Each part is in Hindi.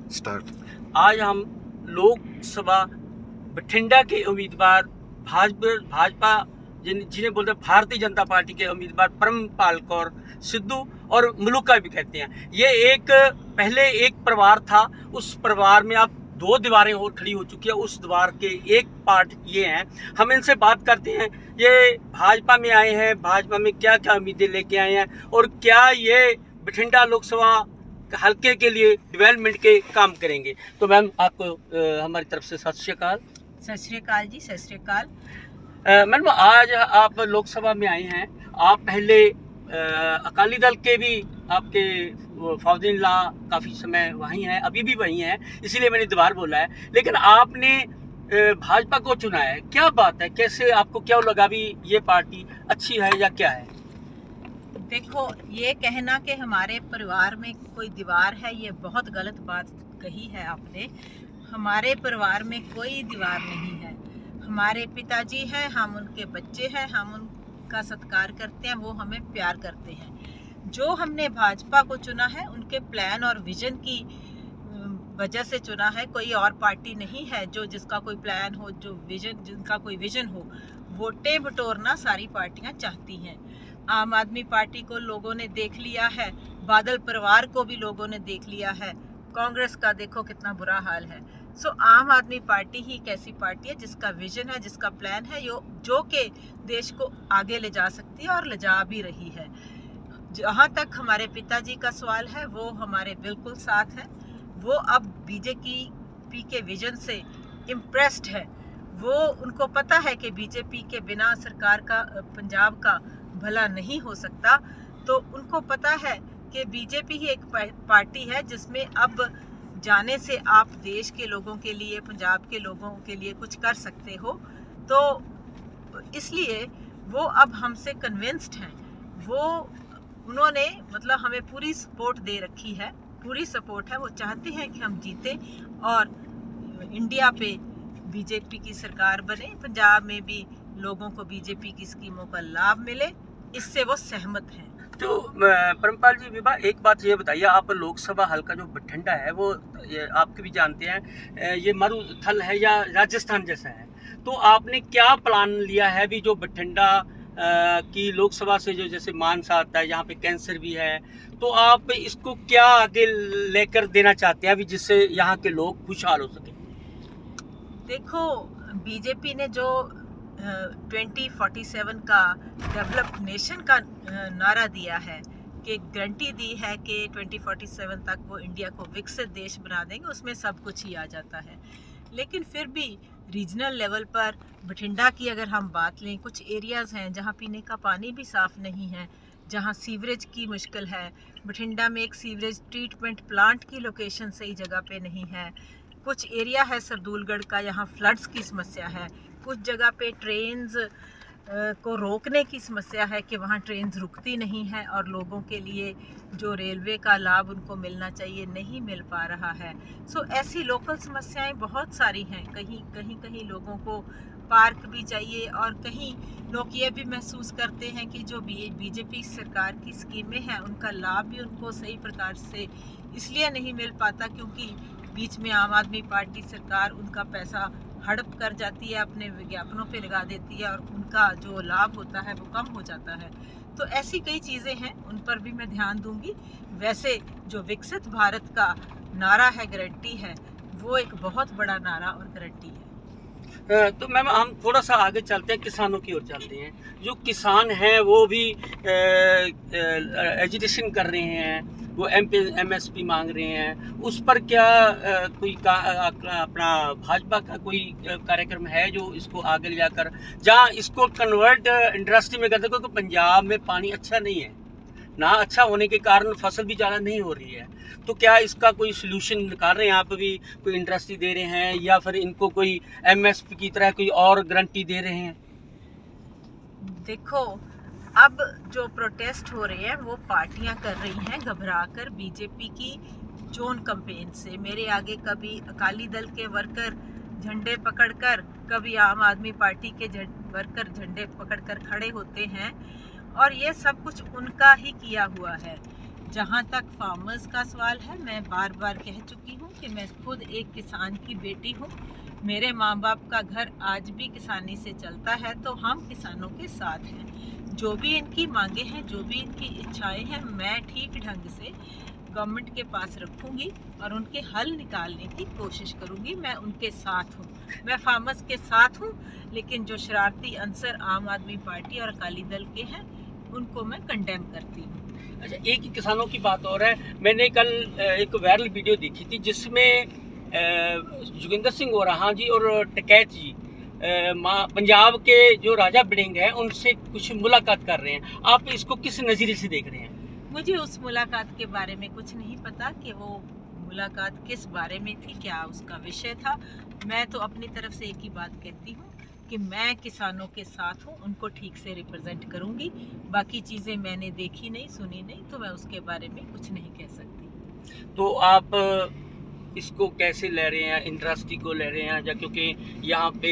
स्टार्ट। आज हम लोकसभा बठिंडा के उम्मीदवार भाजपा जिन्हें बोलते हैं भारतीय जनता पार्टी के उम्मीदवार परमपाल कौर सिद्धू और मलूका भी कहते हैं। ये पहले एक परिवार था, उस परिवार में अब दो दीवारें और खड़ी हो चुकी है। उस दीवार के एक पार्ट ये हैं। हम इनसे बात करते हैं, ये भाजपा में आए हैं, भाजपा में क्या क्या उम्मीदें लेके आए हैं और क्या ये बठिंडा लोकसभा हल्के के लिए डेवलपमेंट के काम करेंगे। तो मैम आपको हमारी तरफ से सत श्री अकाल। सत श्री अकाल जी, सत श्री अकाल। मैडम आज आप लोकसभा में आई हैं, आप पहले अकाली दल के भी आपके फादर इन लॉ काफ़ी समय वहीं हैं, अभी भी वहीं हैं, इसीलिए मैंने दोबारा बोला है। लेकिन आपने भाजपा को चुना है, क्या बात है, कैसे आपको क्या लगा भी ये पार्टी अच्छी है या क्या है? देखो, ये कहना कि हमारे परिवार में कोई दीवार है, ये बहुत गलत बात कही है आपने। हमारे परिवार में कोई दीवार नहीं है। हमारे पिताजी हैं, हम उनके बच्चे हैं, हम उनका सत्कार करते हैं, वो हमें प्यार करते हैं। जो हमने भाजपा को चुना है उनके प्लान और विजन की वजह से चुना है। कोई और पार्टी नहीं है जो जिसका कोई प्लान हो, जो विजन, जिनका कोई विजन हो। वोटें बटोरना सारी पार्टियां चाहती हैं। आम आदमी पार्टी को लोगों ने देख लिया है, बादल परिवार को भी लोगों ने देख लिया है, कांग्रेस का देखो कितना बुरा हाल है। सो आम आदमी पार्टी ही एक ऐसी पार्टी है जिसका विजन है, जिसका प्लान है, जो कि देश को आगे ले जा सकती है और ले जा भी रही है। जहाँ तक हमारे पिताजी का सवाल है, वो हमारे बिल्कुल साथ है। वो अब बीजेपी के विजन से इम्प्रेस्ड है। वो उनको पता है कि बीजेपी के बिना सरकार का, पंजाब का भला नहीं हो सकता। तो उनको पता है कि बीजेपी ही एक पार्टी है जिसमें अब जाने से आप देश के लोगों के लिए, पंजाब के लोगों के लिए कुछ कर सकते हो। तो इसलिए वो अब हमसे कन्विंस्ड हैं। उन्होंने मतलब हमें पूरी सपोर्ट दे रखी है, पूरी सपोर्ट है। वो चाहते हैं कि हम जीतें और इंडिया पे बीजेपी की सरकार बने, पंजाब में भी लोगों को बीजेपी की स्कीमों का लाभ मिले, इससे वो सहमत हैं। तो परमपाल जी, विभा एक बात ये बताइए, आप लोकसभा हल्का जो बठिंडा है वो आपके भी जानते हैं, ये मरुथल है या राजस्थान जैसा है। तो आपने क्या प्लान लिया है भी जो बठिंडा की लोकसभा से जो जैसे मानसा आता है, यहाँ पे कैंसर भी है, तो आप इसको क्या आगे लेकर देना चाहते हैं अभी जिससे यहाँ के लोग खुशहाल हो सके? देखो, बीजेपी ने जो 2047 का डेवलप नेशन का नारा दिया है, कि गारंटी दी है कि 2047 तक वो इंडिया को विकसित देश बना देंगे, उसमें सब कुछ ही आ जाता है। लेकिन फिर भी रीजनल लेवल पर बठिंडा की अगर हम बात लें, कुछ एरियाज़ हैं जहाँ पीने का पानी भी साफ़ नहीं है, जहाँ सीवरेज की मुश्किल है। बठिंडा में एक सीवरेज ट्रीटमेंट प्लांट की लोकेशन सही जगह पे नहीं है। कुछ एरिया है सरदूलगढ़ का, यहाँ फ्लड्स की समस्या है। कुछ जगह पे ट्रेन्स को रोकने की समस्या है कि वहाँ ट्रेन्स रुकती नहीं है और लोगों के लिए जो रेलवे का लाभ उनको मिलना चाहिए नहीं मिल पा रहा है। सो ऐसी लोकल समस्याएं बहुत सारी हैं। कहीं लोगों को पार्क भी चाहिए और कहीं लोग ये भी महसूस करते हैं कि जो बीजेपी सरकार की स्कीमें हैं उनका लाभ भी उनको सही प्रकार से इसलिए नहीं मिल पाता क्योंकि बीच में आम आदमी पार्टी सरकार उनका पैसा हड़प कर जाती है, अपने विज्ञापनों पे लगा देती है और उनका जो लाभ होता है वो कम हो जाता है। तो ऐसी कई चीज़ें हैं, उन पर भी मैं ध्यान दूंगी। वैसे जो विकसित भारत का नारा है, गारंटी है, वो एक बहुत बड़ा नारा और गारंटी है। तो मैम हम थोड़ा सा आगे चलते हैं, किसानों की ओर चलते हैं। जो किसान हैं वो भी एजिटेशन कर रहे हैं, वो MSP मांग रहे हैं, उस पर क्या अपना भाजपा का कोई कार्यक्रम है जो इसको आगे ले जाकर, जहाँ इसको कन्वर्ट इंडस्ट्री में करते, क्योंकि पंजाब में पानी अच्छा नहीं है ना, अच्छा होने के कारण फसल भी ज़्यादा नहीं हो रही है। तो क्या इसका कोई सोल्यूशन निकाल रहे हैं आप भी, कोई इंडस्ट्री दे रहे हैं या फिर इनको कोई MSP की तरह कोई और गारंटी दे रहे हैं? देखो, अब जो प्रोटेस्ट हो रहे हैं वो पार्टियां कर रही हैं घबरा कर बीजेपी की जोन कैंपेन से। मेरे आगे कभी अकाली दल के वर्कर झंडे पकड़कर, कभी आम आदमी पार्टी के वर्कर झंडे पकड़कर खड़े होते हैं और ये सब कुछ उनका ही किया हुआ है। जहाँ तक फार्मर्स का सवाल है, मैं बार बार कह चुकी हूँ कि मैं खुद एक किसान की बेटी हूँ। मेरे माँ बाप का घर आज भी किसानी से चलता है, तो हम किसानों के साथ हैं। जो भी इनकी मांगे हैं, जो भी इनकी इच्छाएं हैं, मैं ठीक ढंग से गवर्नमेंट के पास रखूंगी और उनके हल निकालने की कोशिश करूंगी। मैं उनके साथ हूँ, मैं फार्मर्स के साथ हूँ, लेकिन जो शरारती अंसर आम आदमी पार्टी और अकाली दल के हैं, उनको मैं कंडेम करती हूँ। अच्छा, एक ही किसानों की बात और है। मैंने कल एक वायरल वीडियो देखी थी जिसमें जोगिंदर सिंह ओराहां जी और टिकैत जी पंजाब के जो राजा वड़िंग हैं उनसे कुछ मुलाकात कर रहे हैं। आप इसको किस नज़रिए से देख रहे हैं? मुझे उस मुलाकात के बारे में कुछ नहीं पता कि वो मुलाकात किस बारे में थी, क्या उसका विषय था। मैं तो अपनी तरफ से एक ही बात कहती हूँ कि मैं किसानों के साथ हूँ, उनको ठीक से रिप्रेजेंट करूँगी। बाकी चीज़ें मैंने देखी नहीं, सुनी नहीं, तो मैं उसके बारे में कुछ नहीं कह सकती। तो आप इसको कैसे ले रहे हैं? इंडस्ट्री को ले रहे हैं या क्योंकि यहाँ पे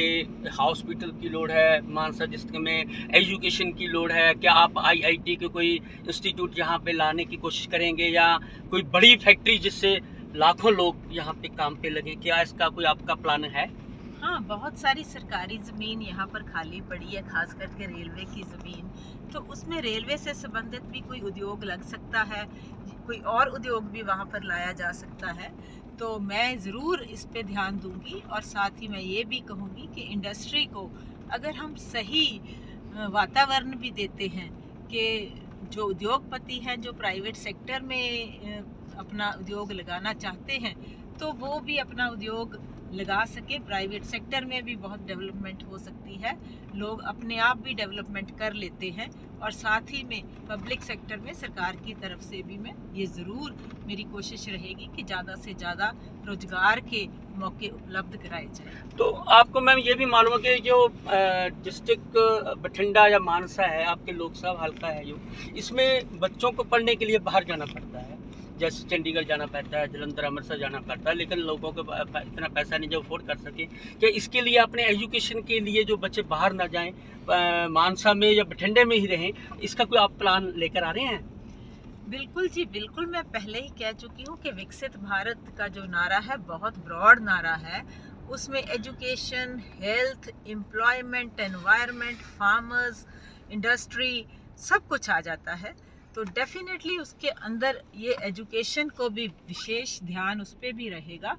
हॉस्पिटल की लोड है मानसा डिस्ट्रिक्ट में, एजुकेशन की लोड है, क्या आप आईआईटी के कोई इंस्टीट्यूट यहाँ पे लाने की कोशिश करेंगे या कोई बड़ी फैक्ट्री जिससे लाखों लोग यहाँ पे काम पे लगे? क्या इसका कोई आपका प्लान है? हाँ, बहुत सारी सरकारी ज़मीन यहाँ पर खाली पड़ी है, खास करके रेलवे की ज़मीन। तो उसमें रेलवे से संबंधित भी कोई उद्योग लग सकता है, कोई और उद्योग भी वहाँ पर लाया जा सकता है। तो मैं ज़रूर इस पे ध्यान दूंगी और साथ ही मैं ये भी कहूँगी कि इंडस्ट्री को अगर हम सही वातावरण भी देते हैं कि जो उद्योगपति हैं, जो प्राइवेट सेक्टर में अपना उद्योग लगाना चाहते हैं, तो वो भी अपना उद्योग लगा सके। प्राइवेट सेक्टर में भी बहुत डेवलपमेंट हो सकती है, लोग अपने आप भी डेवलपमेंट कर लेते हैं। और साथ ही में पब्लिक सेक्टर में सरकार की तरफ से भी मैं ये ज़रूर मेरी कोशिश रहेगी कि ज़्यादा से ज़्यादा रोजगार के मौके उपलब्ध कराए जाए। तो आपको मैम ये भी मालूम है कि जो डिस्ट्रिक्ट बठिंडा या मानसा है, आपके लोकसभा हल्का है जो, इसमें बच्चों को पढ़ने के लिए बाहर जाना पड़ता है, जैसे चंडीगढ़ जाना पड़ता है, जलंधर, अमृतसर जाना पड़ता है, लेकिन लोगों को इतना पैसा नहीं जो अफोर्ड कर सके कि इसके लिए अपने एजुकेशन के लिए जो बच्चे बाहर ना जाएं, मानसा में या बठिंडे में ही रहें, इसका कोई आप प्लान लेकर आ रहे हैं? बिल्कुल जी, बिल्कुल। मैं पहले ही कह चुकी हूँ कि विकसित भारत का जो नारा है बहुत ब्रॉड नारा है। उसमें education, health, employment, environment, farmers, industry सब कुछ आ जाता है। तो डेफिनेटली उसके अंदर ये एजुकेशन को भी विशेष ध्यान उस पर भी रहेगा।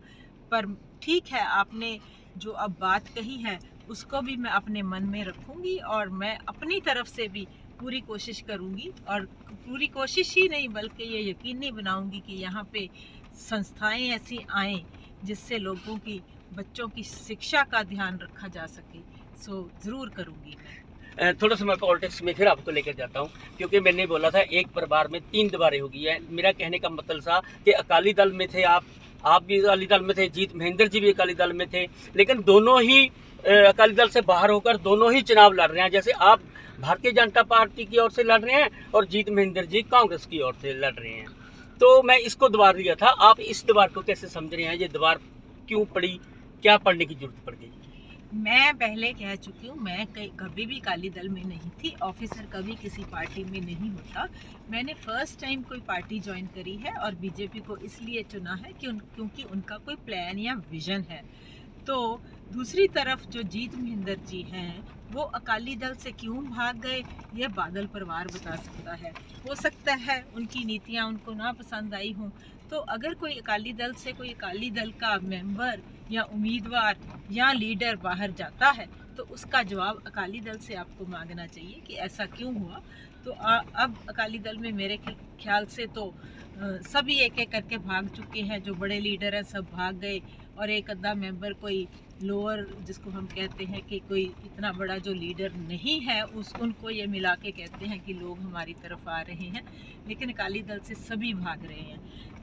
पर ठीक है, आपने जो अब बात कही है उसको भी मैं अपने मन में रखूँगी और मैं अपनी तरफ से भी पूरी कोशिश करूँगी। और पूरी कोशिश ही नहीं बल्कि ये यकीनी बनाऊँगी कि यहाँ पे संस्थाएं ऐसी आएँ जिससे लोगों की, बच्चों की शिक्षा का ध्यान रखा जा सके। सो ज़रूर करूँगी मैं। थोड़ा सा मैं पॉलिटिक्स में फिर आपको लेकर जाता हूँ, क्योंकि मैंने बोला था एक परिवार में 3 दीवारें हो गई है। मेरा कहने का मतलब था कि अकाली दल में थे आप भी अकाली दल में थे, जीत महेंद्र जी भी अकाली दल में थे, लेकिन दोनों ही अकाली दल से बाहर होकर दोनों ही चुनाव लड़ रहे हैं। जैसे आप भारतीय जनता पार्टी की ओर से लड़ रहे हैं और जीत महेंद्र जी कांग्रेस की ओर से लड़ रहे हैं। तो मैं इसको दीवार दिया था, आप इस दीवार को कैसे समझ रहे हैं? ये दीवार क्यों पड़ी, क्या पढ़ने की जरूरत पड़ गई? मैं पहले कह चुकी हूँ, मैं कभी भी अकाली दल में नहीं थी। ऑफिसर कभी किसी पार्टी में नहीं होता। मैंने फर्स्ट टाइम कोई पार्टी ज्वाइन करी है और बीजेपी को इसलिए चुना है क्योंकि उनका कोई प्लान या विजन है। तो दूसरी तरफ जो जीत महेंद्र जी हैं, वो अकाली दल से क्यों भाग गए, यह बादल परिवार बता सकता है। हो सकता है उनकी नीतियाँ उनको ना पसंद आई हों। तो अगर कोई अकाली दल से कोई अकाली दल का मेंबर या उम्मीदवार या लीडर बाहर जाता है तो उसका जवाब अकाली दल से आपको मांगना चाहिए कि ऐसा क्यों हुआ। तो अब अकाली दल में मेरे ख्याल से तो सभी एक एक करके भाग चुके हैं। जो बड़े लीडर हैं सब भाग गए और एक अद्धा मेंबर, कोई लोअर जिसको हम कहते हैं कि कोई इतना बड़ा जो लीडर नहीं है, उनको ये मिला के कहते हैं कि लोग हमारी तरफ आ रहे हैं, लेकिन अकाली दल से सभी भाग रहे हैं।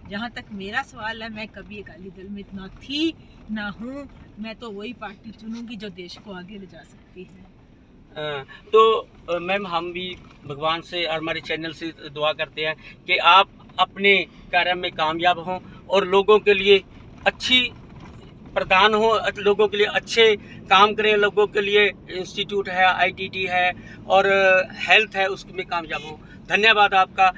जहाँ तक मेरा सवाल है, मैं कभी अकाली दल में ना थी ना हूँ। मैं तो वही पार्टी चुनूंगी जो देश को आगे ले जा सकती है। तो मैम, हम भी भगवान से और हमारे चैनल से दुआ करते हैं कि आप अपने कार्य में कामयाब हों और लोगों के लिए अच्छी प्रदान हो, लोगों के लिए अच्छे काम करें, लोगों के लिए इंस्टीट्यूट है, आईटीटी है और हेल्थ है, उसमें कामयाब हो। धन्यवाद आपका।